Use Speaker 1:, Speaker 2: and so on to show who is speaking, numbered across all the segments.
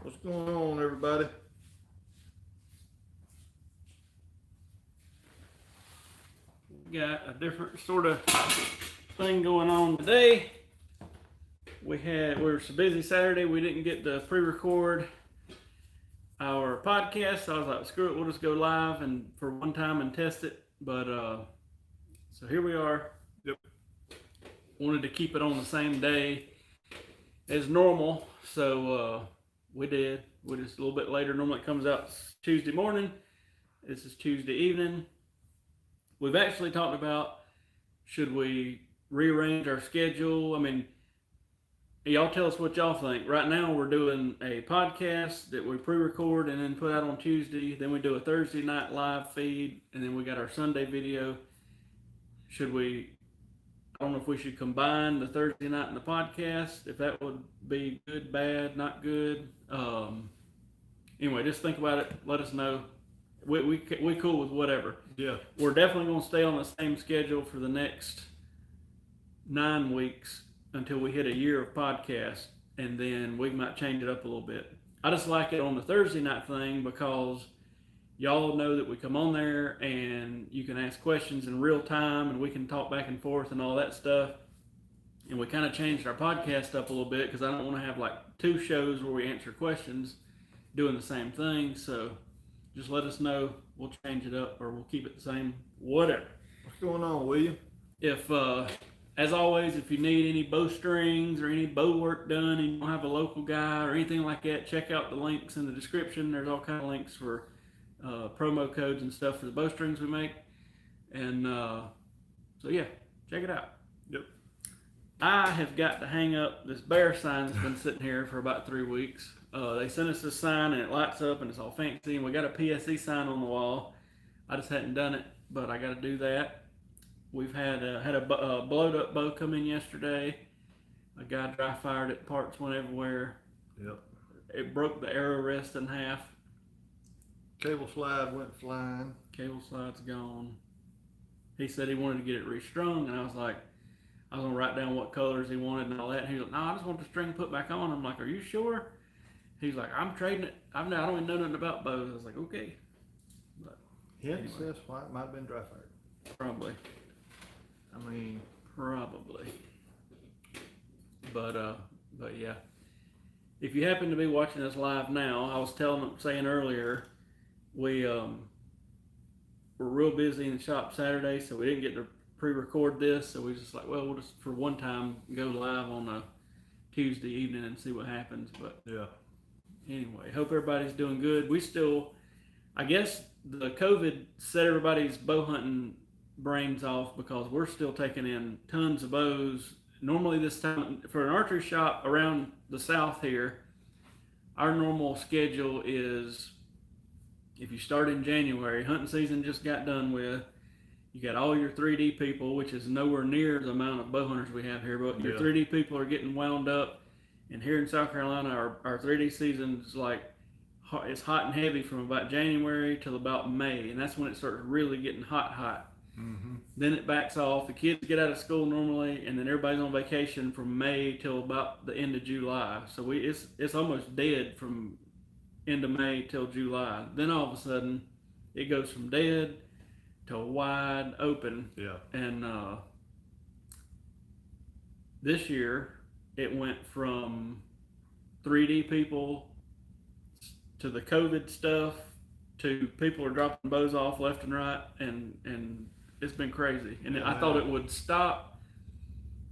Speaker 1: What's going on, everybody?
Speaker 2: We got a different sort of thing going on today. We were so busy Saturday we didn't get to pre-record our podcast. So I was like, screw it, we'll just go live and for one time and test it. But so here we are.
Speaker 1: Yep.
Speaker 2: Wanted to keep it on the same day as normal, so we did. We're just a little bit later. Normally it comes out Tuesday morning. This is Tuesday evening. We've actually talked about, should we rearrange our schedule? I mean, y'all tell us what y'all think. Right now we're doing a podcast that we pre-record and then put out on Tuesday. Then we do a Thursday night live feed, and then we got our Sunday video. I don't know if we should combine the Thursday night and the podcast, if that would be good, bad, not good. Anyway, just think about it. Let us know. We cool with whatever.
Speaker 1: Yeah.
Speaker 2: We're definitely going to stay on the same schedule for the next 9 weeks until we hit a year of podcast, and then we might change it up a little bit. I just like it on the Thursday night thing because y'all know that we come on there and you can ask questions in real time and we can talk back and forth and all that stuff. And we kind of changed our podcast up a little bit because I don't want to have like 2 shows where we answer questions doing the same thing. So just let us know. We'll change it up or we'll keep it the same, whatever.
Speaker 1: What's going on, William?
Speaker 2: If, as always, if you need any bowstrings or any bow work done and you don't have a local guy or anything like that, check out the links in the description. There's all kind of links for promo codes and stuff for the bowstrings we make. And so yeah, check it out.
Speaker 1: Yep.
Speaker 2: I have got to hang up this bear sign that's been sitting here for about 3 weeks. They sent us this sign and it lights up and it's all fancy, and we got a PSE sign on the wall. I just hadn't done it, but I got to do that. We've had a blowed up bow come in yesterday. A guy dry fired it, parts went everywhere.
Speaker 1: Yep.
Speaker 2: It broke the arrow rest in half.
Speaker 1: Cable slide went flying.
Speaker 2: Cable slide's gone. He said he wanted to get it restrung, and I was like, I was gonna write down what colors he wanted and all that. And he was like, no, I just want the string put back on. I'm like, are you sure? He's like, I'm trading it. I don't even know nothing about bows. I was like, okay. But
Speaker 1: Yeah,
Speaker 2: anyway.
Speaker 1: that's why it might have been dry fired.
Speaker 2: Probably.
Speaker 1: I mean,
Speaker 2: Probably. But yeah. If you happen to be watching us live now, I was saying earlier, we were real busy in the shop Saturday, so we didn't get to pre-record this. So we was just like, well, we'll just for one time go live on a Tuesday evening and see what happens. But
Speaker 1: yeah.
Speaker 2: anyway, hope everybody's doing good. We still, I guess the COVID set everybody's bow hunting brains off because we're still taking in tons of bows. Normally this time, for an archery shop around the south here, our normal schedule is, if you start in January, hunting season just got done with, you got all your 3D people, which is nowhere near the amount of bow hunters we have here, but your 3D people are getting wound up. And here in South Carolina, our 3D season is like, it's hot and heavy from about January till about May, and that's when it starts really getting hot.
Speaker 1: Mm-hmm.
Speaker 2: Then it backs off. The kids get out of school normally, and then everybody's on vacation from May till about the end of July. So it's almost dead from end of May till July. Then all of a sudden, it goes from dead to wide open.
Speaker 1: Yeah.
Speaker 2: And this year, it went from 3D people to the COVID stuff to people are dropping bows off left and right, and it's been crazy. And I thought it would stop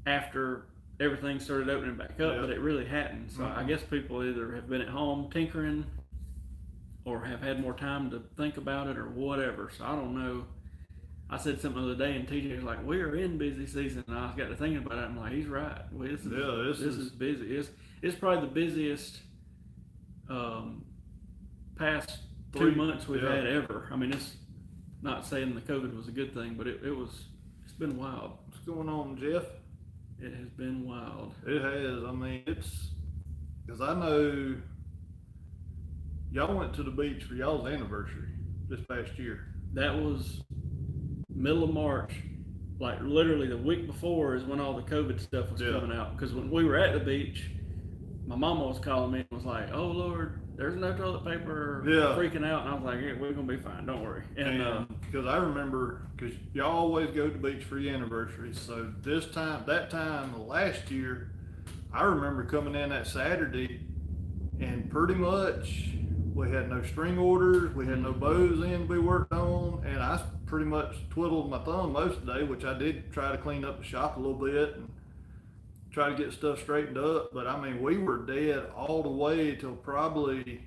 Speaker 2: after everything started opening back up, but it really hadn't. So I guess people either have been at home tinkering or have had more time to think about it or whatever. So I don't know. I said something the other day, and TJ was like, "We are in busy season." And I got to thinking about it. I'm like, "He's right. This is busy. It's probably the busiest past 2 months we've had ever. I mean, it's not saying the COVID was a good thing, but it's been wild.
Speaker 1: What's going on, Jeff?
Speaker 2: It has been wild.
Speaker 1: It has. I mean, it's because I know y'all went to the beach for y'all's anniversary this past year.
Speaker 2: That was middle of March. Like literally the week before is when all the COVID stuff was coming out. Because when we were at the beach, my mama was calling me and was like, "Oh Lord, there's no toilet paper,"
Speaker 1: Yeah.
Speaker 2: freaking out, and I was like, "Yeah, we're gonna be fine, don't worry." And
Speaker 1: Because I remember, because y'all always go to beach for your anniversary. So that time last year, I remember coming in that Saturday, and pretty much we had no string orders, we had no bows in to be worked on, and I pretty much twiddled my thumb most of the day, which I did try to clean up the shop a little bit and try to get stuff straightened up. But I mean, we were dead all the way till probably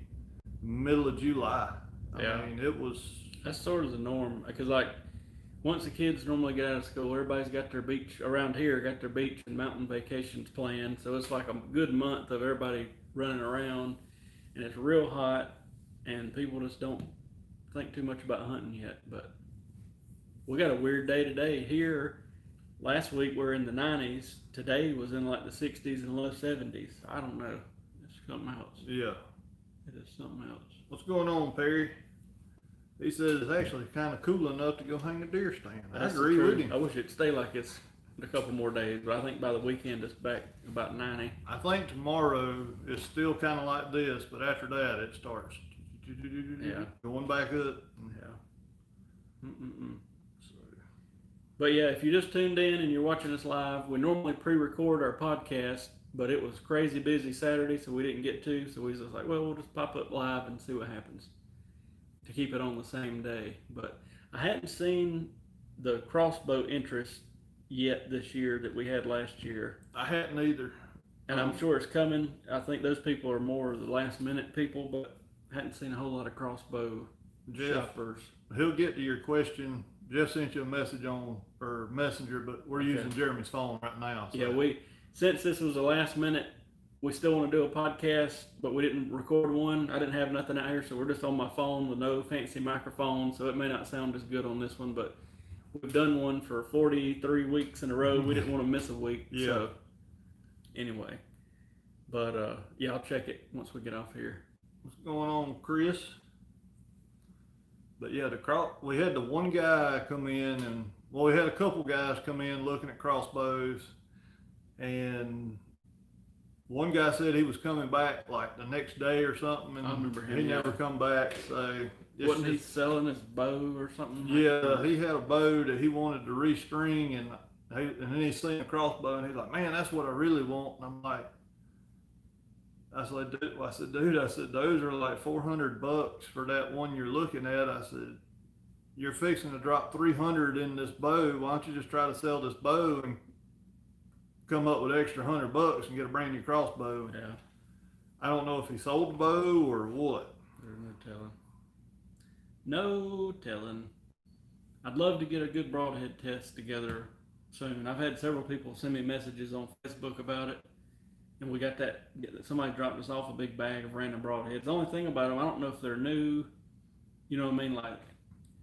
Speaker 1: middle of July. I mean, it was.
Speaker 2: that's sort of the norm because like once the kids normally get out of school, everybody's got their beach around here, got their beach and mountain vacations planned. So it's like a good month of everybody running around, and it's real hot, and people just don't think too much about hunting yet. But we got a weird day today here. Last week we are in the 90s. Today was in like the 60s and low 70s. I don't know. It's something else.
Speaker 1: Yeah.
Speaker 2: It is something else.
Speaker 1: What's going on, Perry? He says it's actually kind of cool enough to go hang a deer stand. I agree with him.
Speaker 2: I wish it'd stay like it's a couple more days, but I think by the weekend it's back about 90.
Speaker 1: I think tomorrow is still kind of like this, but after that it starts going back up.
Speaker 2: Yeah. So. But yeah, if you just tuned in and you're watching us live, we normally pre-record our podcast, but it was crazy busy Saturday, so we didn't get to. So we was just like, well, we'll just pop up live and see what happens to keep it on the same day. But I hadn't seen the crossbow interest yet this year that we had last year.
Speaker 1: I hadn't either.
Speaker 2: And I'm sure it's coming. I think those people are more the last minute people, but I hadn't seen a whole lot of crossbow shoppers.
Speaker 1: He'll get to your question. Jeff sent you a message on or messenger, but we're using Jeremy's phone right now. So.
Speaker 2: Yeah, since this was the last minute, we still want to do a podcast, but we didn't record one. I didn't have nothing out here, so we're just on my phone with no fancy microphone, so it may not sound as good on this one, but we've done one for 43 weeks in a row. We didn't want to miss a week.
Speaker 1: Yeah.
Speaker 2: So anyway, but yeah, I'll check it once we get off here.
Speaker 1: What's going on, Chris? But yeah, we had the one guy come in, and well, we had a couple guys come in looking at crossbows, and one guy said he was coming back like the next day or something, and
Speaker 2: I remember him,
Speaker 1: he never come back. So
Speaker 2: wasn't he selling his bow or something?
Speaker 1: Yeah, he had a bow that he wanted to restring, and then he seen a crossbow, and he's like, "Man, that's what I really want." And I'm like, I said, dude, those are like $400 for that one you're looking at. I said, you're fixing to drop 300 in this bow. Why don't you just try to sell this bow and come up with extra $100 and get a brand new crossbow?
Speaker 2: Yeah.
Speaker 1: I don't know if he sold the bow or what.
Speaker 2: There's no telling. No telling. I'd love to get a good broadhead test together soon. I've had several people send me messages on Facebook about it. And we got that, somebody dropped us off a big bag of random broadheads. The only thing about them, I don't know if they're new. You know what I mean? Like,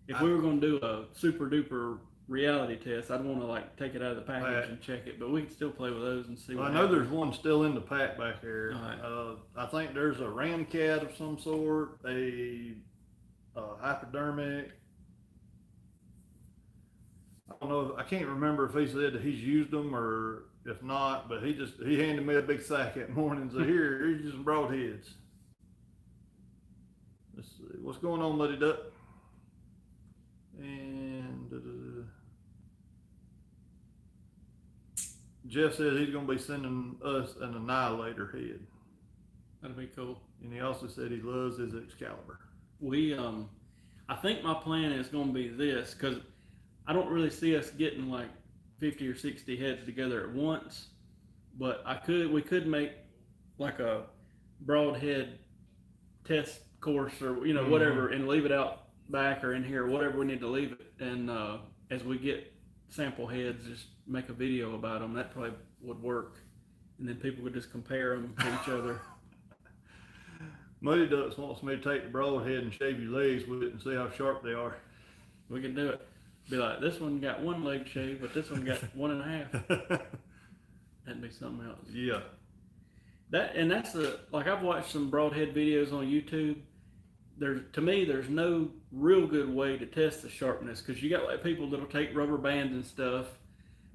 Speaker 2: if we were going to do a super duper reality test, I'd want to like take it out of the package and check it. But we can still play with those and see what happens.
Speaker 1: There's one still in the pack back there.
Speaker 2: Right.
Speaker 1: I think there's a ram cat of some sort, a hypodermic. I don't know. I can't remember if he said that he's used them or if not, but he handed me a big sack that morning and said, here's some broadheads. Let's see. What's going on, Muddy Duck? And Jeff said he's going to be sending us an Annihilator head.
Speaker 2: That'd be cool.
Speaker 1: And he also said he loves his Excalibur.
Speaker 2: I think my plan is going to be this, because I don't really see us getting like 50 or 60 heads together at once, but we could make like a broadhead test course or whatever, and leave it out back or in here, whatever we need to leave it. And as we get sample heads, just make a video about them. That probably would work, and then people could just compare them to each other.
Speaker 1: Muddy Ducks wants me to take the broadhead and shave your legs with it and see how sharp they are.
Speaker 2: We can do it. Be like, this one got one leg shaved, but this one got 1.5. That'd be something else.
Speaker 1: Yeah.
Speaker 2: That's like I've watched some broadhead videos on YouTube. To me, there's no real good way to test the sharpness, because you got like people that'll take rubber bands and stuff,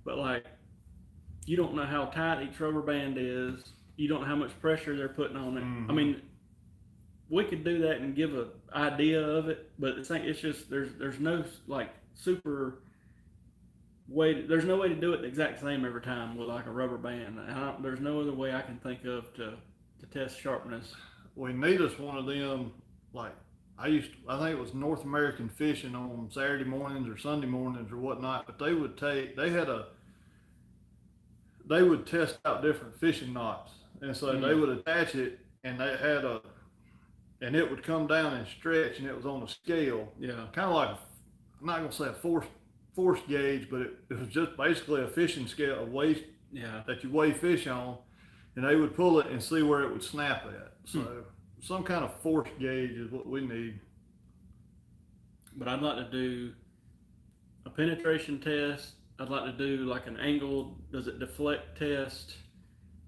Speaker 2: but like you don't know how tight each rubber band is, you don't know how much pressure they're putting on it.
Speaker 1: Mhm.
Speaker 2: I mean, we could do that and give an idea of it, but it's just there's no like super way. There's no way to do it the exact same every time with like a rubber band. There's no other way I can think of to test sharpness.
Speaker 1: We need us one of them. Like I think it was North American Fishing on Saturday mornings or Sunday mornings or whatnot. But they would test out different fishing knots, and so they would attach it, and and it would come down and stretch, and it was on a scale.
Speaker 2: Yeah.
Speaker 1: Kind of like I'm not gonna say a force gauge, but it was just basically a fishing scale, a weight that you weigh fish on, and they would pull it and see where it would snap at. So some kind of force gauge is what we need.
Speaker 2: But I'd like to do a penetration test. I'd like to do like an angle, does it deflect test.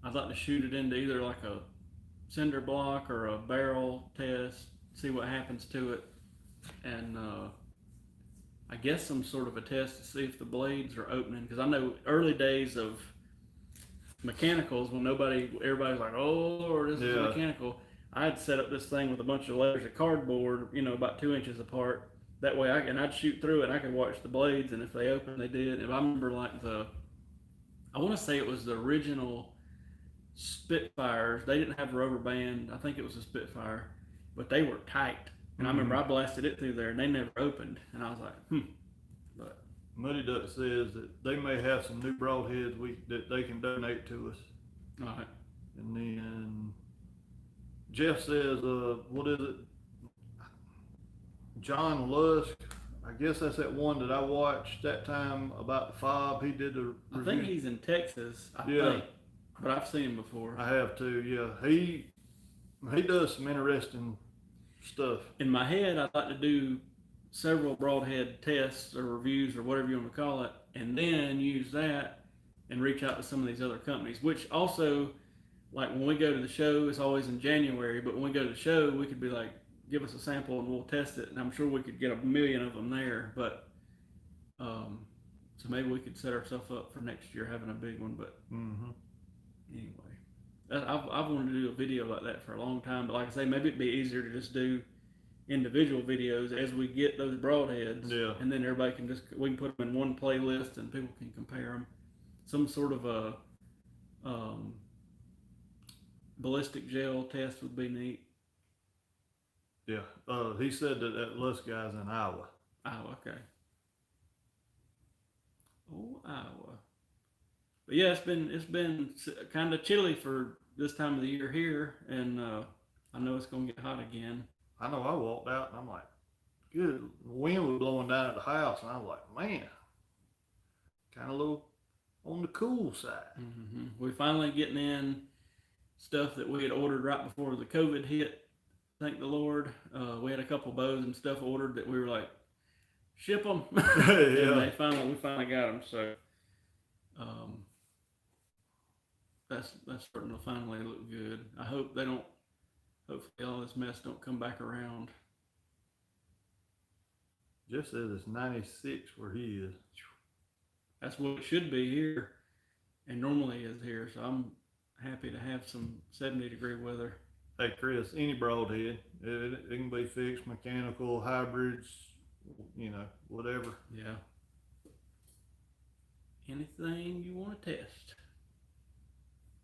Speaker 2: I'd like to shoot it into either like a cinder block or a barrel test, see what happens to it. And I guess some sort of a test to see if the blades are opening. Because I know early days of mechanicals, when everybody's like, oh Lord, this is mechanical. I had set up this thing with a bunch of layers of cardboard, about 2 inches apart. That way I'd shoot through it and I could watch the blades, and if they open, they did. If I remember I want to say it was the original Spitfires. They didn't have a rubber band. I think it was a Spitfire, but they were tight. And I remember I blasted it through there and they never opened. And I was like, But
Speaker 1: Muddy Duck says that they may have some new broadheads that they can donate to us.
Speaker 2: All right.
Speaker 1: And then Jeff says, what is it? John Lusk. I guess that's that one that I watched that time about the fob. He did the review.
Speaker 2: I think he's in Texas, I think. But I've seen him before.
Speaker 1: I have too, yeah. He does some interesting stuff.
Speaker 2: In my head, I'd like to do several broadhead tests or reviews or whatever you want to call it, and then use that and reach out to some of these other companies, which also, like when we go to the show, it's always in January, but when we go to the show, we could be like, give us a sample and we'll test it, and I'm sure we could get 1,000,000 of them there, but so maybe we could set ourselves up for next year having a big one. But anyway, I've wanted to do a video like that for a long time, but like I say, maybe it'd be easier to just do individual videos as we get those broadheads, and then everybody can we can put them in one playlist and people can compare them. Some sort of a ballistic gel test would be neat.
Speaker 1: Yeah, he said that Lusk guy's in Iowa.
Speaker 2: Iowa, okay. Oh, Iowa. But yeah, it's been kind of chilly for this time of the year here, and I know it's gonna get hot again.
Speaker 1: I know. I walked out and I'm like, good. The wind was blowing down at the house, and I was like, man, kind of a little on the cool side.
Speaker 2: We're finally getting in stuff that we had ordered right before the COVID hit. Thank the Lord. We had a couple bows and stuff ordered that we were like, ship them. And we finally got them. So that's starting to finally look good. I hope hopefully all this mess don't come back around.
Speaker 1: Jeff says it's 96 where he is.
Speaker 2: That's what it should be here, and normally is here. So I'm happy to have some 70-degree weather.
Speaker 1: Hey Chris, any broadhead, it can be fixed, mechanical, hybrids, whatever.
Speaker 2: Yeah. Anything you want to test.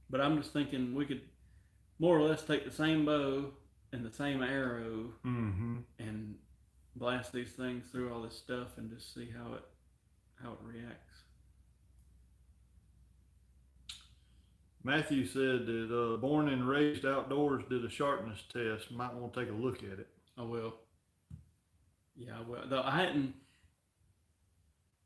Speaker 2: But I'm just thinking we could more or less take the same bow and the same arrow and blast these things through all this stuff and just see how it reacts.
Speaker 1: Matthew said that Born and Raised Outdoors did a sharpness test. Might want to take a look at it.
Speaker 2: I will. Yeah, I will. Though I hadn't.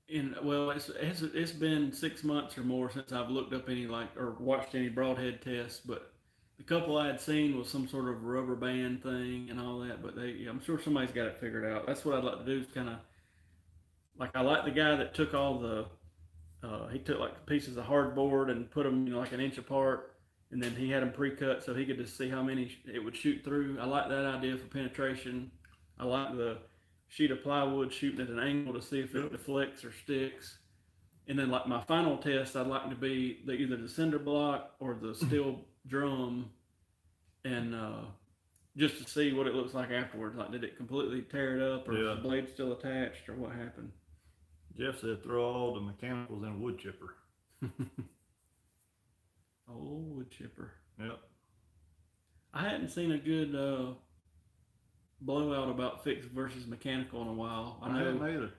Speaker 2: It's been 6 months or more since I've looked up any or watched any broadhead tests. But the couple I had seen was some sort of rubber band thing and all that. But I'm sure somebody's got it figured out. That's what I'd like to do. Is kind of I like the guy that took all the. He took like pieces of hardboard and put them, like an inch apart, and then he had them pre-cut so he could just see how many it would shoot through. I like that idea for penetration. I like the sheet of plywood shooting at an angle to see if it deflects or sticks. And then like my final test, I'd like to be either the cinder block or the steel drum, and just to see what it looks like afterwards. Like, did it completely tear it up, or is
Speaker 1: Yeah.
Speaker 2: the blade still attached, or what happened?
Speaker 1: Jeff said throw all the mechanicals in a wood chipper.
Speaker 2: Old wood chipper.
Speaker 1: Yep.
Speaker 2: I hadn't seen a good blowout about fixed versus mechanical in a while.
Speaker 1: I hadn't either.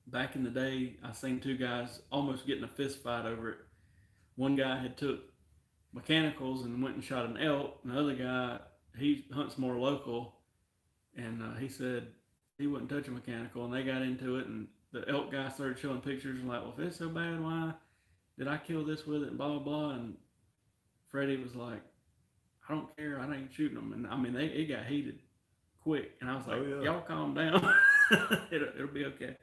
Speaker 2: Back in the day, I seen two guys almost getting a fist fight over it. One guy had took mechanicals and went and shot an elk, and the other guy, he hunts more local, and he said he wouldn't touch a mechanical, and they got into it, and the elk guy started showing pictures and like, well, if it's so bad, why did I kill this with it, and blah blah blah. And Freddie was like, I don't care, I ain't shooting them. And I mean, it got heated quick, and I was like,
Speaker 1: Oh, yeah.
Speaker 2: y'all calm down. it'll be okay.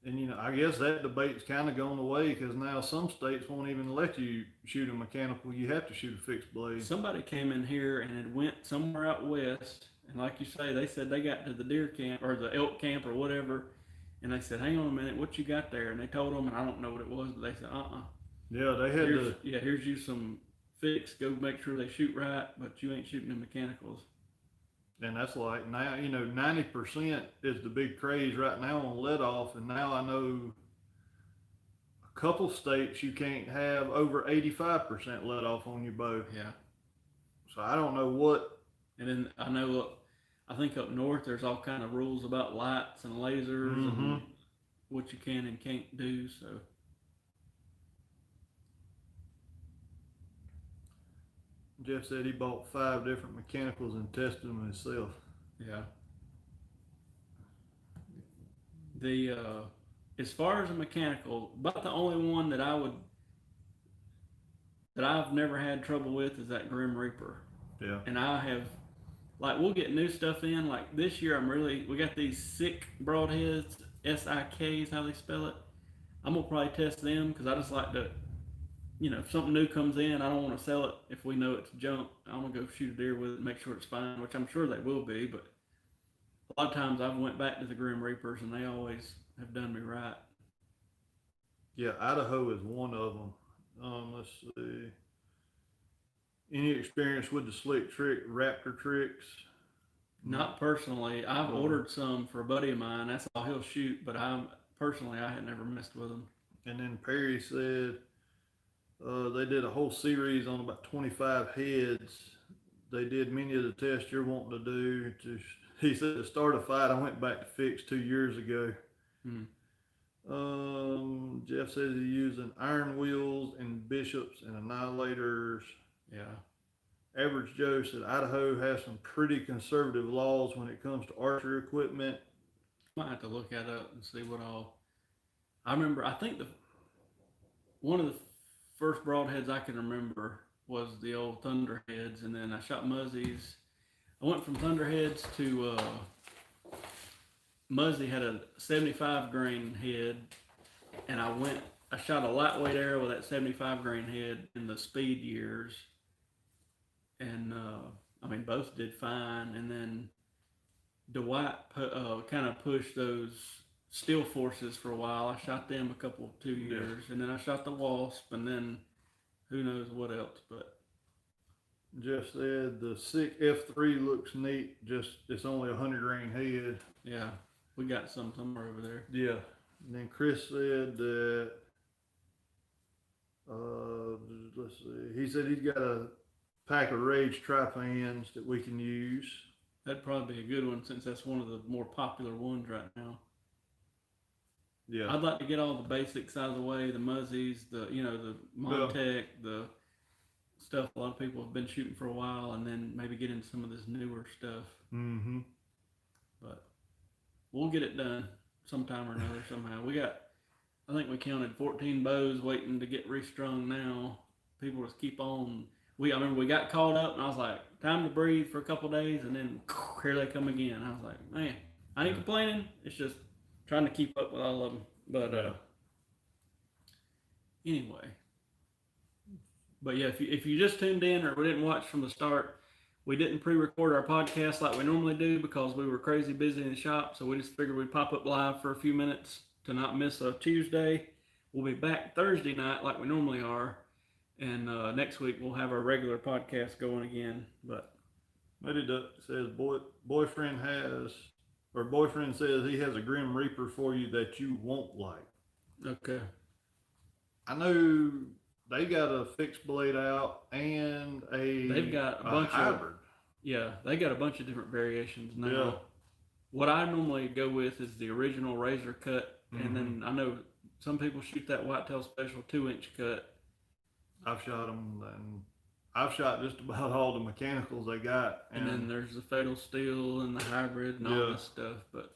Speaker 1: And you know, I guess that debate's kind of gone away because now some states won't even let you shoot a mechanical. You have to shoot a fixed blade.
Speaker 2: Somebody came in here and it went somewhere out west, and like you say, they said they got to the deer camp or the elk camp or whatever, and they said, "Hang on a minute, what you got there?" And they told them, and I don't know what it was, but they said,
Speaker 1: Yeah, they had to.
Speaker 2: Yeah, here's you some fix. Go make sure they shoot right, but you ain't shooting the mechanicals."
Speaker 1: And that's like now, you know, 90% is the big craze right now on let off. And now I know a couple states you can't have over 85% let off on your bow.
Speaker 2: Yeah.
Speaker 1: So I don't know what.
Speaker 2: And then I know, I think up north there's all kind of rules about lights and lasers and what you can and can't do. So.
Speaker 1: Jeff said he bought 5 different mechanicals and tested them himself.
Speaker 2: Yeah. The as far as a mechanical, about the only one that I've never had trouble with is that Grim Reaper.
Speaker 1: Yeah.
Speaker 2: And I have, like, we'll get new stuff in. Like this year, we got these sick broadheads, SIK is how they spell it. I'm gonna probably test them because I just like to. You know, if something new comes in, I don't want to sell it if we know it's junk. I want to go shoot a deer with it and make sure it's fine, which I'm sure they will be. But a lot of times I've went back to the Grim Reapers and they always have done me right.
Speaker 1: Yeah, Idaho is one of them. Let's see. Any experience with the slick trick Raptor tricks?
Speaker 2: Not personally. I've ordered some for a buddy of mine. That's all he'll shoot. But I had never messed with them.
Speaker 1: And then Perry said they did a whole series on about 25 heads. They did many of the tests you're wanting to do. He said to start a fight, I went back to fix 2 years ago. Jeff says he's using iron wheels and bishops and annihilators.
Speaker 2: Yeah.
Speaker 1: Average Joe said Idaho has some pretty conservative laws when it comes to archery equipment.
Speaker 2: Might have to look that up and see what all. I remember, I think one of the first broadheads I can remember was the old Thunderheads, and then I shot Muzzies. I went from Thunderheads to Muzzy had a 75 grain head, and I shot a lightweight arrow with that 75 grain head in the speed years, and I mean both did fine. And then Dwight kind of pushed those Steel Forces for a while. I shot them a couple 2 years, and then I shot the Wasp, and then who knows what else. But
Speaker 1: Jeff said the sick F3 looks neat. Just it's only 100 grain head.
Speaker 2: yeah, we got some somewhere over there.
Speaker 1: Yeah. And then Chris said that. Let's see. He said he's got a pack of Rage Tripans that we can use.
Speaker 2: That'd probably be a good one since that's one of the more popular ones right now.
Speaker 1: Yeah.
Speaker 2: I'd like to get all the basics out of the way, the Muzzies, the Montec, the stuff a lot of people have been shooting for a while, and then maybe get into some of this newer stuff.
Speaker 1: Mm-hmm.
Speaker 2: But we'll get it done sometime or another somehow. I think we counted 14 bows waiting to get restrung now. People just keep on. I remember we got caught up, and I was like, time to breathe for a couple of days, and then here they come again. I was like, man, I ain't complaining. It's just trying to keep up with all of them. But anyway. But yeah, if you just tuned in or we didn't watch from the start, we didn't pre-record our podcast like we normally do because we were crazy busy in the shop. So we just figured we'd pop up live for a few minutes to not miss a Tuesday. We'll be back Thursday night like we normally are. And next week we'll have our regular podcast going again. But
Speaker 1: Maybe Duck says boyfriend says he has a Grim Reaper for you that you won't like.
Speaker 2: okay.
Speaker 1: I know they got a fixed blade out and
Speaker 2: They've got a bunch
Speaker 1: hybrid.
Speaker 2: They got a bunch of different variations now.
Speaker 1: Yeah.
Speaker 2: What I normally go with is the original razor cut, and then I know some people shoot that whitetail special 2-inch cut.
Speaker 1: I've shot them, and I've shot just about all the mechanicals they got.
Speaker 2: And then there's the fatal steel and the hybrid and all this stuff. But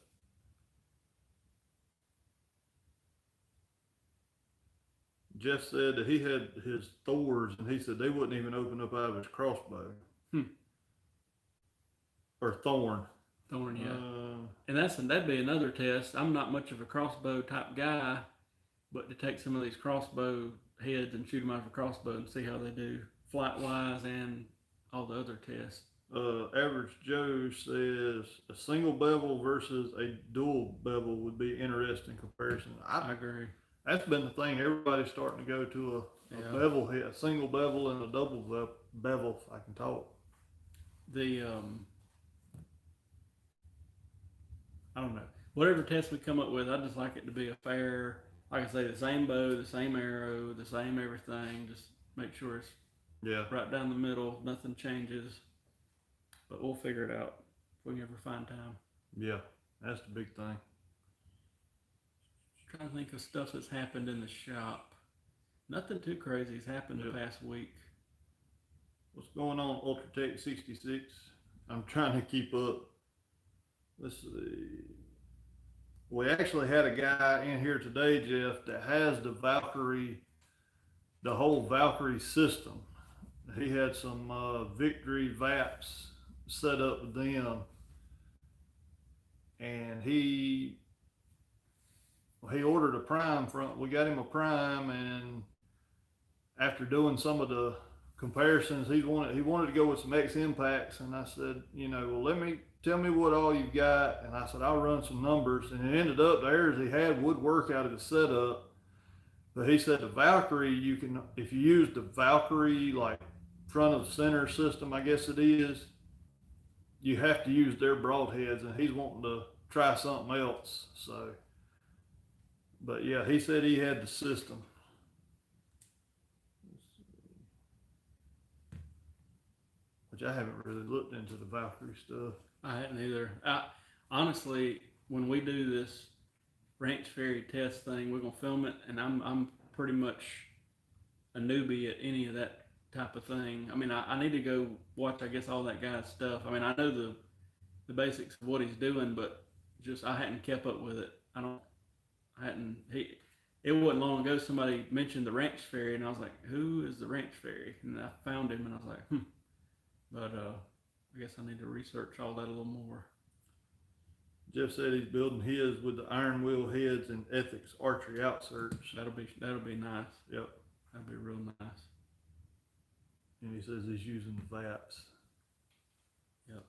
Speaker 1: Jeff said that he had his Thors, and he said they wouldn't even open up out of his crossbow. Or Thorn.
Speaker 2: Thorn, yeah. And that'd be another test. I'm not much of a crossbow type guy, but to take some of these crossbow heads and shoot them out of a crossbow and see how they do flight wise and all the other tests.
Speaker 1: Average Joe says a single bevel versus a dual bevel would be interesting comparison.
Speaker 2: I agree.
Speaker 1: That's been the thing. Everybody's starting to go to a bevel head, a single bevel and a double bevel. If I can talk.
Speaker 2: I don't know. Whatever test we come up with, I just like it to be a fair, like I say, the same bow, the same arrow, the same everything. Just make sure it's right down the middle. Nothing changes. But we'll figure it out if we can ever find time.
Speaker 1: Yeah, that's the big thing.
Speaker 2: Trying to think of stuff that's happened in the shop. Nothing too crazy has happened the past week.
Speaker 1: What's going on, Ultratech 66? I'm trying to keep up. Let's see. We actually had a guy in here today, Jeff, that has the Valkyrie, the whole Valkyrie system. He had some Victory VAPs set up with them, and he ordered a prime from. We got him a prime, and after doing some of the comparisons, he wanted to go with some X impacts, and I said, well, tell me what all you've got, and I said I'll run some numbers, and it ended up the errors he had would work out of the setup, but he said the Valkyrie, you can, if you use the Valkyrie like front of center system, I guess it is, you have to use their broadheads, and he's wanting to try something else. So, but yeah, he said he had the system. Which I haven't really looked into the Valkyrie stuff.
Speaker 2: I hadn't either. Honestly, when we do this Ranch Fairy test thing, we're gonna film it, and I'm pretty much a newbie at any of that type of thing. I mean, I need to go watch, I guess, all that guy's stuff. I mean, I know the basics of what he's doing, but just I hadn't kept up with it. It wasn't long ago somebody mentioned the Ranch Fairy, and I was like, who is the Ranch Fairy? And I found him, and I was like, But I guess I need to research all that a little more.
Speaker 1: Jeff said he's building his with the iron wheel heads and Ethics archery outserts.
Speaker 2: That'll be nice.
Speaker 1: Yep.
Speaker 2: That'll be real nice.
Speaker 1: And he says he's using the VAPs.
Speaker 2: Yep.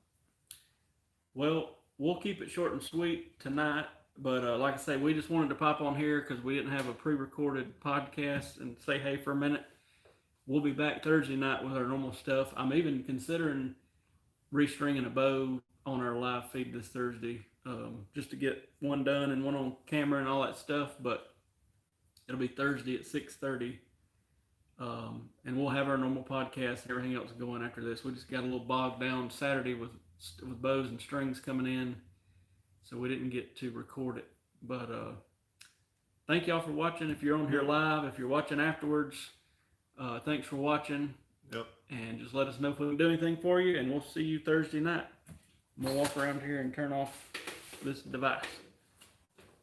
Speaker 2: Well, we'll keep it short and sweet tonight. But like I say, we just wanted to pop on here because we didn't have a pre-recorded podcast and say hey for a minute. We'll be back Thursday night with our normal stuff. I'm even considering restringing a bow on our live feed this Thursday, just to get one done and one on camera and all that stuff. But it'll be Thursday at 6:30, and we'll have our normal podcast and everything else going after this. We just got a little bogged down Saturday with bows and strings coming in, so we didn't get to record it. But thank y'all for watching. If you're on here live, if you're watching afterwards. Thanks for watching.
Speaker 1: Yep. And
Speaker 2: just let us know if we can do anything for you, and we'll see you Thursday night. We'll walk around here and turn off this device.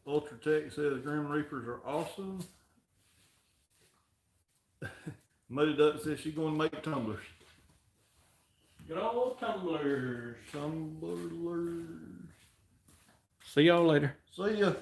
Speaker 1: Ultratech says Grim Reapers are awesome. Muddy Duck says she's going to make tumblers.
Speaker 2: Good old tumblers.
Speaker 1: Tumblers.
Speaker 2: See y'all later.
Speaker 1: See ya.